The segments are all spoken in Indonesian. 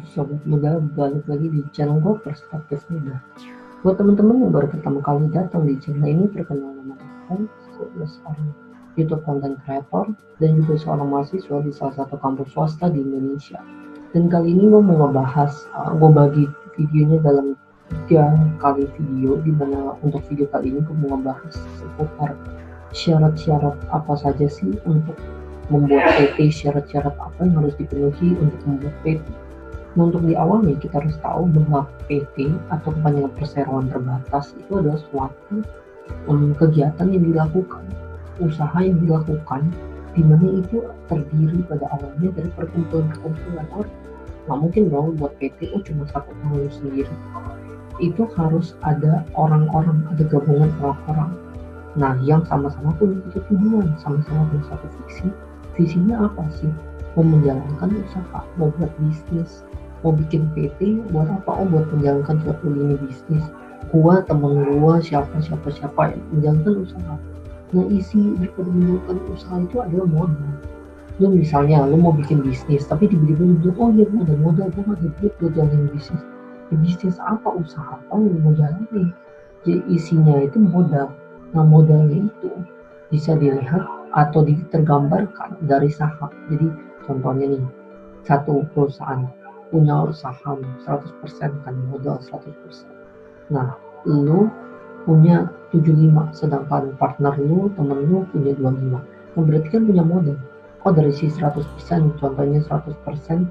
Sobat Muda, balik lagi di channel gue Perspektif Muda. Buat teman-teman yang baru pertama kali datang di channel ini, perkenalkan nama saya seorang YouTube content creator dan juga seorang mahasiswa di salah satu kampus swasta di Indonesia. Dan kali ini gue mau ngebahas, gue bagi videonya dalam 3 kali video, dimana untuk video kali ini gue mau ngebahas seputar syarat-syarat apa saja sih untuk membuat PT, syarat-syarat apa yang harus dipenuhi untuk membuat PT. Nah, untuk di awalnya kita harus tahu bahwa PT atau kepanjangan perseroan terbatas itu adalah suatu kegiatan yang dilakukan, usaha yang dilakukan, di mana itu terdiri pada awalnya dari perkumpulan orang. Nah, mungkin dong buat PT cuma satu orang sendiri. Itu harus ada orang-orang, ada gabungan orang-orang. Nah, yang sama-sama punya satu tujuan, sama-sama punya satu visi. Visinya apa sih? Mau menjalankan usaha, mau buat bisnis, mau bikin PT, buat apa? Buat menjalankan suatu lini bisnis. Gua, temen gua, siapa yang menjalankan usaha. Nah, isi daripada menjalankan usaha itu adalah modal. Lu misalnya, lu mau bikin bisnis, tapi tiba-tiba lu bilang, oh iya gua ada modal, gua ada duit buat jalanin bisnis. Ya, bisnis apa, usaha apa yang lu mau jalanin? Jadi isinya itu modal. Nah, modalnya itu bisa dilihat atau tergambarkan dari saham. Jadi contohnya nih, satu perusahaan punya saham 100% kan, modal 100%. Nah, lu punya 75, sedangkan partner lu, temen lu punya 25. Nah, berarti kan punya modal. Oh, dari si 100%, contohnya 100%,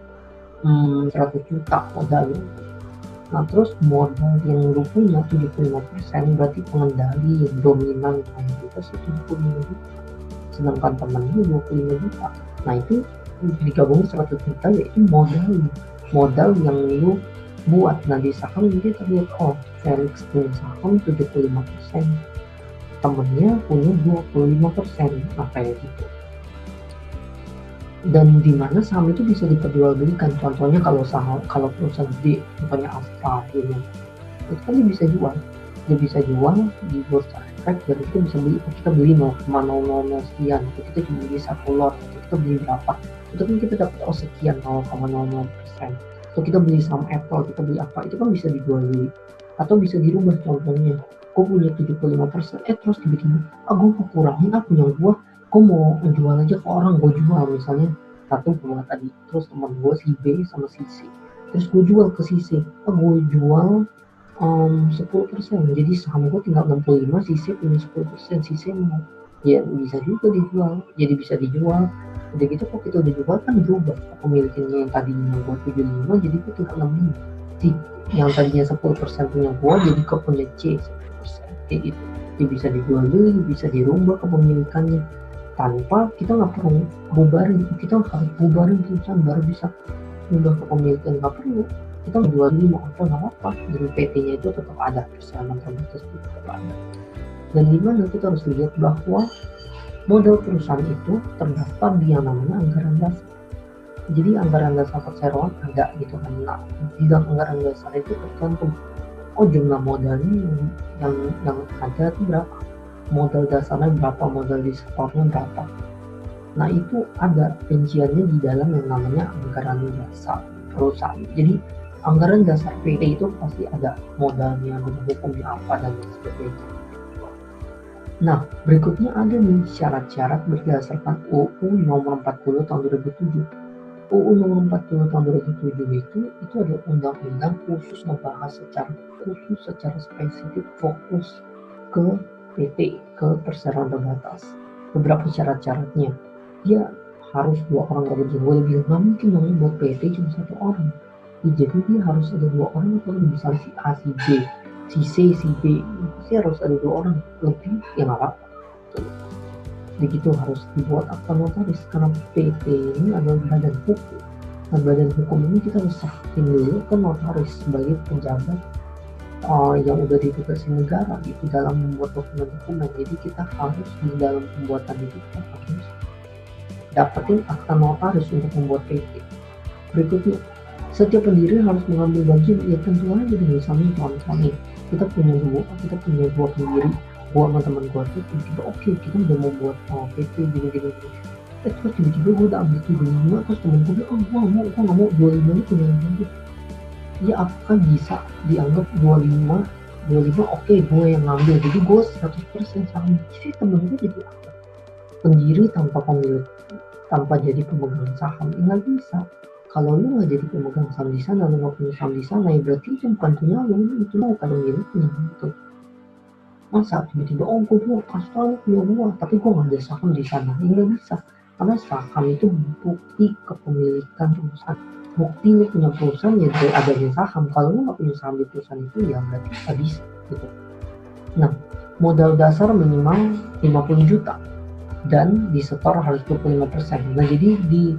100 juta modal lu. Nah, terus modal yang lu punya 75%, berarti pengendali yang dominan mayoritas itu 75 juta. Sedangkan temennya 25 juta. Nah, itu digabung 100 juta, yaitu modal yang lu buat. Nah, di saham kita lihat, oh, Felix punya saham 75%, temennya punya 25%. Nah, kayak gitu. Dan di mana saham itu bisa diperjualbelikan. Contohnya kalau perusahaan gede, contohnya Astra gitu, itu kan dia bisa jual di bursa efek, dan kita beli 0,000 sekian, kita cuma beli 1 lot, kita beli berapa, itu kan kita dapat sekian, 0,00%. Atau kita beli saham Apple, kita beli apa, itu kan bisa dijual beli atau bisa dirubah. Contohnya gue punya 75%, terus tiba-tiba gue kurangin punya gue mau jual aja ke orang, gue jual misalnya satu buat tadi, terus teman gue si B sama si C, terus gue jual ke si C, gue jual 10%, jadi saham gue tinggal 65, si C punya 10%, si C mau, ya bisa juga dijual, jadi bisa dijual. Udah gitu kok kita udah jual kan berubah kepemilikannya, yang tadinya gue 75 jadi gue tinggal 65, si yang tadinya 10% punya gue jadi ke punya C 10%, kayak gitu. Dia bisa dijual beli, bisa dirubah kepemilikannya tanpa kita nggak perlu kita harus bubarin perusahaan baru bisa ubah kepemilikan. Nggak perlu kita jual 5 atau nggak apa, dari PT-nya itu tetap ada, persamaan terbatas itu tetap ada. Dan dimana kita harus lihat bahwa modal perusahaan itu terdaftar di yang namanya anggaran dasar. Jadi anggaran dasar perseroan ada gitu kan. Nah, di dalam anggaran dasar itu tercantum jumlah modalnya yang ada itu berapa, modal dasarnya berapa, modal di setornya berapa. Nah, itu ada rinciannya di dalam yang namanya anggaran dasar perusahaan. Jadi anggaran dasar PT itu pasti ada modalnya, hukumnya apa, dan sebagainya. Nah, berikutnya ada nih syarat-syarat berdasarkan UU nomor 40 tahun 2007. UU nomor 40 tahun 2007 itu adalah undang-undang khusus membahas secara spesifik fokus ke PT, ke perseroan terbatas. Beberapa syarat-syaratnya, dia harus 2 orang gak boleh lebih. Nggak mungkin dong buat PT cuma 1 orang. Jadi dia harus ada 2 orang, atau misalnya si A, si B, si C, si D, pasti harus ada 2 orang lebih, ya nggak apa-apa. Begitu harus dibuat akta notaris, karena PT ini adalah badan hukum. Nah, badan hukum ini kita harus sahin dulu ke notaris sebagai pejabat yang udah ditugasin negara gitu dalam membuat dokumen-dokumen. Jadi kita harus di dalam pembuatan itu kita harus dapetin akta notaris untuk membuat PT. Berikutnya, setiap pendiri harus mengambil bagian. Ya tentu aja, misalnya contohnya kita punya dua pendiri, gua sama teman gua tuh tiba-tiba kita udah mau buat PT gini. Terus tiba-tiba gue udah ambil 75, terus temen gue bilang, gue gak mau 25 ini punya gue. Ya apakah bisa dianggap 25 oke gue yang ngambil, jadi gue 100% saham. Jadi temen gue jadi apa? Pendiri tanpa pemilik, tanpa jadi pemegang saham. Nggak bisa. Kalau lu nggak jadi pemegang saham di sana, lu nggak punya saham di sana, ya berarti itu bukan punya lu, itu lu bukan miliknya gitu. Masa tiba-tiba gue mau kasih tau punya gue, tapi gue nggak ada saham di sana, ya nggak bisa. Karena saham itu bukti kepemilikan perusahaan. Bukti lu punya perusahaan ya dari adanya saham. Kalau lu nggak punya saham di perusahaan itu, ya berarti nggak bisa gitu. Nah, modal dasar minimal 50 juta dan disetor harus 25%. Nah, jadi di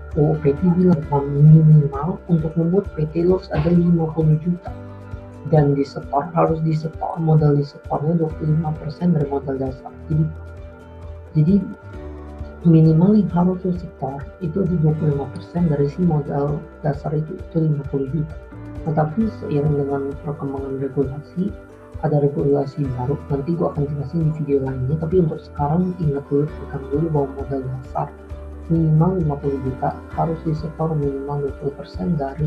PT bilang minimal untuk membuat PT lo ada 50 juta dan harus disetor, modal disetornya 25% dari modal dasar. Jadi minimal yang harus disetor itu di 25% dari si modal dasar itu 50 juta. Tetapi seiring dengan perkembangan regulasi, ada regulasi baru, nanti gue akan jelasin di video lainnya, tapi untuk sekarang ingat dulu, pegang dulu bahwa modal dasar minimal 50 juta harus disetor minimal 20% dari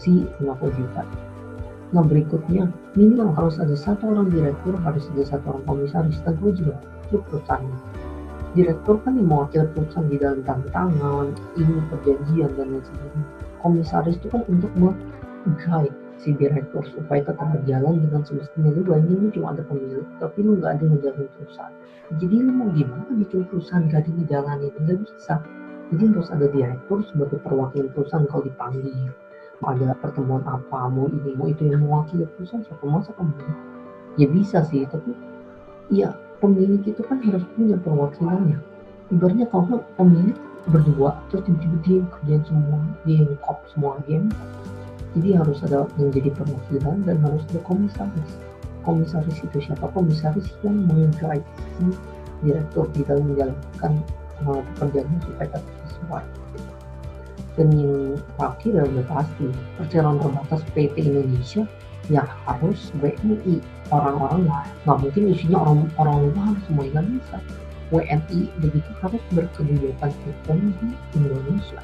si 50 juta. Nah berikutnya, minimal harus ada satu orang direktur, harus ada satu orang komisaris, dan gue juga itu perusahaannya. Direktur kan yang mewakili perusahaan di dalam tanda tangan, ini perjanjian dan lain sebagainya. Komisaris itu kan untuk guide si direktur supaya tetap berjalan dengan semestinya. Lu bayangin lu cuma ada pemilik, tapi lu nggak ada ngejalanin perusahaan. Jadi lu mau gimana bikin perusahaan gak ada ngejalanin? Nggak bisa. Jadi harus ada direktur sebagai perwakilan perusahaan kalau dipanggil. Ada pertemuan apa, mau ini, mau itu, yang mewakili perusahaan siapa? Masa pemilik? Ya bisa sih, tapi ya pemilik itu kan harus punya perwakilannya. Ibaratnya kalau pemilik berdua, terus tiba-tiba dia yang kerjain semua, dia yang kop semua game. Jadi harus ada yang jadi perwakilan dan harus ada komisaris. Komisaris itu siapa? Komisaris yang meng-guide si direktur di dalam menjalankan pekerjaannya supaya tetap sesuai. Dan yang terakhir udah pasti percalonan terbatas PT Indonesia ya harus WNI. Orang-orang nggak mungkin isinya orang luar semua, nggak bisa. WNI begitu harus berkedudukan hukum di Indonesia.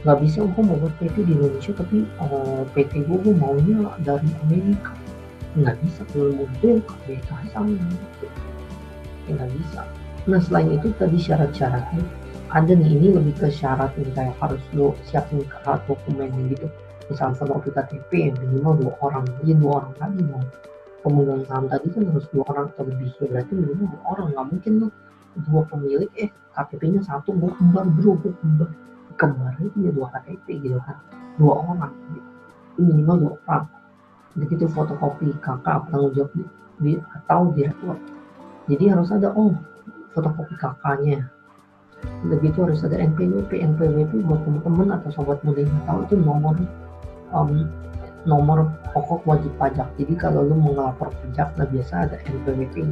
Nggak bisa gue mau buat PT di Indonesia tapi PT gue maunya dari Amerika. Nggak bisa, kalau mau beli ke Amerika sama gitu. Ya nggak bisa. Nah selain itu tadi syarat-syaratnya ada nih, ini lebih ke syarat yang kayak harus lo siapin dokumen gitu. Misal fotokopi KTP yang minimal 2 orang, ya 2 orang tadi dong. Pemegang saham tadi kan harus 2 orang atau lebih, ya berarti minimal 2 orang. Nggak mungkin lo 2 pemilik KTP-nya 1, gue kembar bro, gue kembarnya punya 2 KTP gitu kan, 2 orang gitu. Itu minimal 2 orang. Begitu fotokopi kakak penanggung jawab atau direktur. Jadi harus ada fotokopi kakaknya. Begitu harus ada NPWP buat teman-teman atau sobat muda yang tahu itu nomor pokok wajib pajak. Jadi kalau lu mau ngelapor pajak, nah biasa ada NPWP.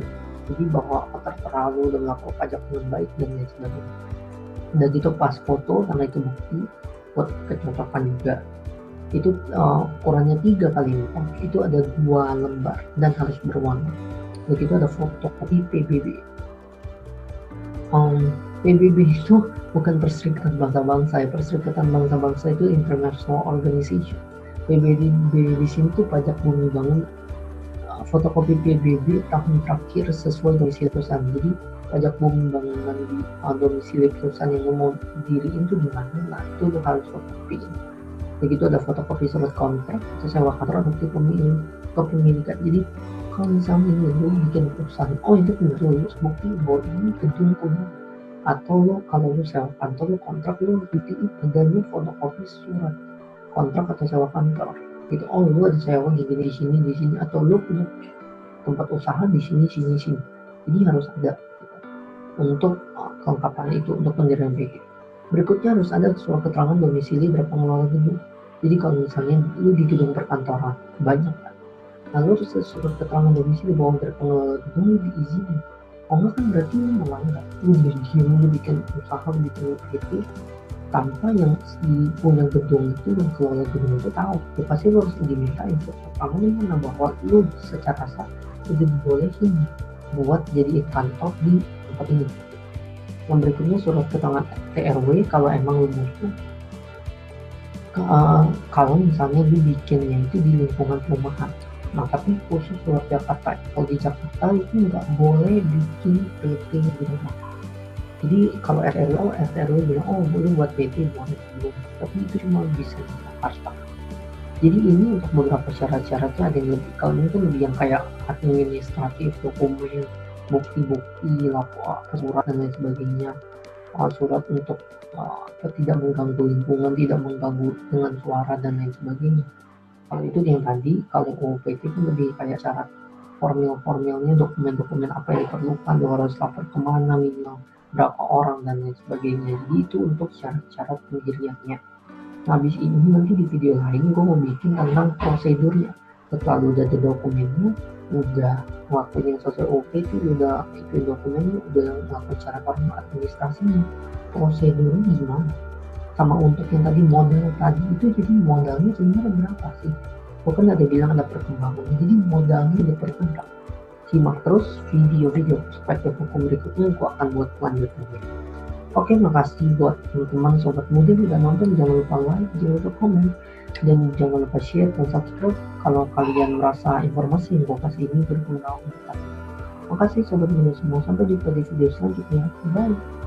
Jadi bahwa tertera lu udah ngelapor pajak dengan baik dan lain sebagainya. Udah gitu pas foto, karena itu bukti buat kecocokan juga. Itu ukurannya 3x4, itu ada 2 lembar dan harus berwarna. Begitu ada fotokopi PBB. PBB itu bukan Perserikatan Bangsa-Bangsa ya. Perserikatan Bangsa-Bangsa itu international organization. PBB di sini tuh pajak bumi bangunan. Fotokopi PBB tahun terakhir sesuai domisili perusahaan. Jadi pajak bumi bangunan di domisili perusahaan yang mau diriin tuh di mana? Nah itu lo harus fotokopi. Begitu ada fotokopi surat kontrak atau sewa kontrak bukti kepemilikan. Jadi kalau misalnya ini lo bikin perusahaan, itu punya lulus bukti bahwa ini gedung punya. Atau lo kalau lo sewa kantor, lo kontrak, lo buktiin adanya fotokopi surat kontrak atau sewa kantor gitu. Lo ada sewa di sini, atau lo punya tempat usaha di sini. Jadi harus ada gitu, untuk kelengkapan itu, untuk pendirian PT. Berikutnya harus ada surat keterangan domisili dari pengelola gedung. Jadi kalau misalnya lo di gedung perkantoran banyak kan, lalu harus surat keterangan domisili bahwa dari pengelola gedung lo diizinin. Enggak kan berarti lu melanggar. Lu berdiam, lu bikin usaha, lu bikin PT tanpa yang di punya gedung itu, yang kelola gedung itu tahu. Ya pasti lu harus dimintain keterangan mana bahwa lu secara sah udah dibolehin buat jadi kantor di tempat ini. Yang berikutnya surat keterangan TRW kalau emang lu butuh. Kalau misalnya lu bikinnya itu di lingkungan perumahan. Nah, tapi khusus surat Jakarta. Kalau di Jakarta itu nggak boleh bikin PT di rumah. Jadi kalau RT RW bilang, oh boleh buat PT boleh belum. Tapi itu cuma bisa di Jakarta. Jadi ini untuk beberapa syarat-syaratnya ada yang lebih, kalau ini tuh lebih yang kayak administratif, dokumen, bukti-bukti, lapor, surat dan lain sebagainya. Surat untuk tidak mengganggu lingkungan, tidak mengganggu dengan suara dan lain sebagainya. Kalau itu yang tadi, kalau UPT itu lebih kayak syarat formil-formilnya, dokumen-dokumen apa yang diperlukan, lu harus lapor kemana, minimal berapa orang dan lain sebagainya. Jadi itu untuk syarat-syarat pendiriannya. Nah, habis ini nanti di video lain gue mau bikin tentang prosedurnya. Setelah lu udah ada dokumennya, udah waktunya selesai OPT, udah itu dokumennya, udah melakukan cara formal administrasinya, prosedurnya gimana? Sama untuk yang tadi modal tadi itu, jadi modalnya sebenarnya berapa sih? Gue kan ada bilang ada perkembangan, jadi modalnya udah berkembang. Simak terus video-video perspektif hukum berikutnya, gue akan buat lanjutannya. Oke, makasih buat teman-teman sobat muda yang udah nonton. Jangan lupa like, jangan lupa komen, dan jangan lupa share dan subscribe kalau kalian merasa informasi yang gue kasih ini berguna untuk kalian. Makasih sobat muda semua, sampai jumpa di video selanjutnya. Bye.